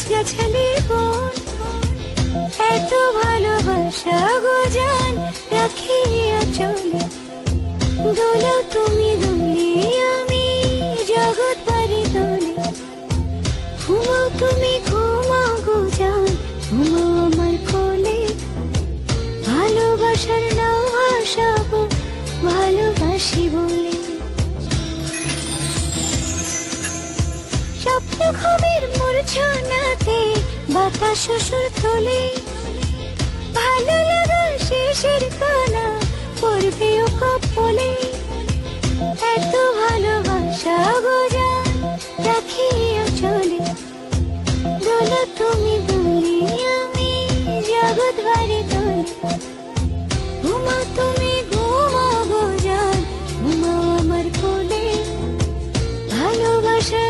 গাছগাছালি বন, এত ভালোবাসা গো জান রাখিয়া চলে। দোলাও তুমি দোলে আমি জগৎ পারি দোলে। ঘুমাও তুমি ঘুমাও গো জান, ঘুমাও আমার কোলে। ভালোবাসার নাও ভাসাবো ভালোবাসি বলে। স্বপ্ন ঘুমের মূর্ছনাতে বাতাস সুর তোলে। ভালো লাগা শেষের কানা পড়বে ও কপলে। এত ভালোবাসা গো জান রাখিয়া চলে। দোলা তুমি দোলে আমি জগৎ ভারি দোলে। ঘুমাও তুমি ঘুমাও গো জান, ঘুমাও আমার কোলে। ভালোবাসা